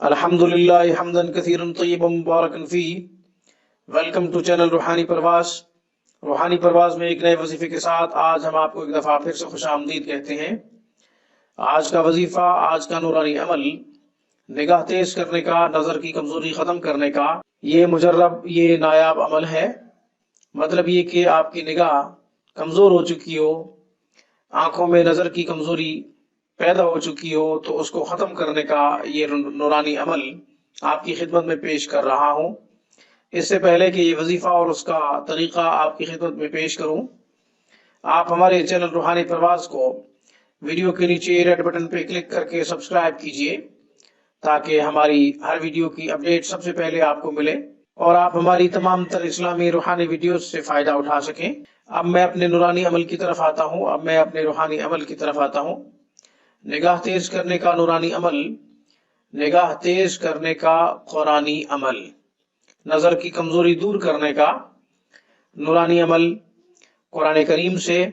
الحمدللہ حمدن کثیرا طیبا مبارکا فیہ۔ Welcome to channel روحانی پرواز۔ روحانی پرواز میں ایک نئے وظیفے کے ساتھ آج ہم آپ کو ایک دفعہ پھر سے خوش آمدید کہتے ہیں۔ آج کا وظیفہ، آج کا نورانی عمل، نگاہ تیز کرنے کا، نظر کی کمزوری ختم کرنے کا، یہ مجرب، یہ نایاب عمل ہے۔ مطلب یہ کہ آپ کی نگاہ کمزور ہو چکی ہو، آنکھوں میں نظر کی کمزوری پیدا ہو چکی ہو، تو اس کو ختم کرنے کا یہ نورانی عمل آپ کی خدمت میں پیش کر رہا ہوں۔ اس سے پہلے کہ یہ وظیفہ اور اس کا طریقہ آپ کی خدمت میں پیش کروں، آپ ہمارے چینل روحانی پرواز کو ویڈیو کے نیچے ریڈ بٹن پہ کلک کر کے سبسکرائب کیجئے تاکہ ہماری ہر ویڈیو کی اپڈیٹ سب سے پہلے آپ کو ملے اور آپ ہماری تمام تر اسلامی روحانی ویڈیوز سے فائدہ اٹھا سکیں۔ اب میں اپنے نورانی عمل کی طرف آتا ہوں، نگاہ تیز کرنے کا نورانی عمل، نگاہ تیز کرنے کا قرآنی عمل، نظر کی کمزوری دور کرنے کا نورانی عمل قرآن کریم سے۔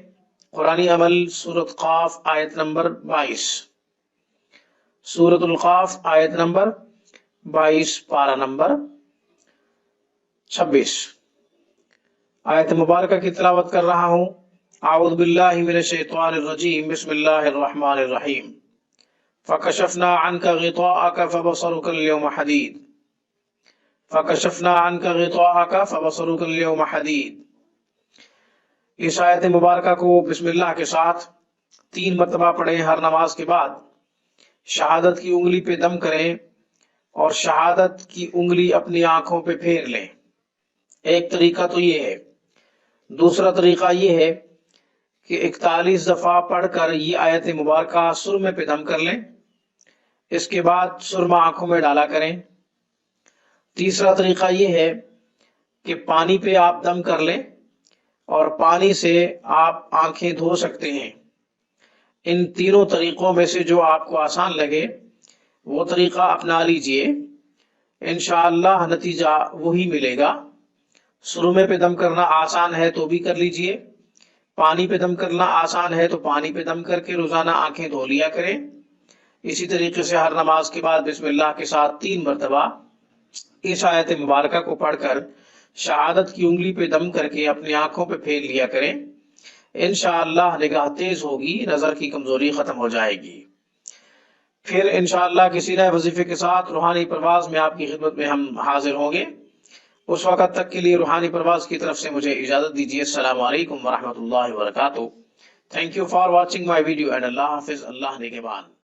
قرآنی عمل سورۃ قاف آیت نمبر 22، سورۃ القاف آیت نمبر 22، پارہ نمبر 26، آیت مبارکہ کی تلاوت کر رہا ہوں۔ اعوذ باللہ من الشیطان الرجیم، بسم اللہ الرحمن الرحیم۔ فکشفنا عنک غطاءک فبصرک اليوم حدید، فکشفنا عنک غطاءک فبصرک اليوم حدید۔ اس آیت مبارکہ کو بسم اللہ کے ساتھ 3 مرتبہ پڑھیں ہر نماز کے بعد۔ شہادت کی انگلی پہ دم کریں اور شہادت کی انگلی اپنی آنکھوں پہ پھیر لیں۔ ایک طریقہ تو یہ ہے۔ دوسرا طریقہ یہ ہے کہ 41 دفعہ پڑھ کر یہ آیت مبارکہ سرمے پہ دم کر لیں، اس کے بعد سرما آنکھوں میں ڈالا کریں۔ تیسرا طریقہ یہ ہے کہ پانی پہ آپ دم کر لیں اور پانی سے آپ آنکھیں دھو سکتے ہیں۔ ان تینوں طریقوں میں سے جو آپ کو آسان لگے وہ طریقہ اپنا لیجئے، انشاءاللہ نتیجہ وہی ملے گا۔ سرمے پہ دم کرنا آسان ہے تو بھی کر لیجئے، پانی پہ دم کرنا آسان ہے تو پانی پہ دم کر کے روزانہ آنکھیں دھو لیا کریں۔ اسی طریقے سے ہر نماز کے بعد بسم اللہ کے ساتھ 3 مرتبہ اس آیت مبارکہ کو پڑھ کر شہادت کی انگلی پہ دم کر کے اپنی آنکھوں پہ پھیر لیا کریں۔ انشاءاللہ نگاہ تیز ہوگی، نظر کی کمزوری ختم ہو جائے گی۔ پھر انشاءاللہ کسی نئے وظیفے کے ساتھ روحانی پرواز میں آپ کی خدمت میں ہم حاضر ہوں گے۔ اس وقت تک کے لیے روحانی پرواز کی طرف سے مجھے اجازت دیجیے۔ السلام علیکم ورحمۃ اللہ وبرکاتہ۔ Thank you for watching my video and اللہ حافظ، اللہ نگہبان۔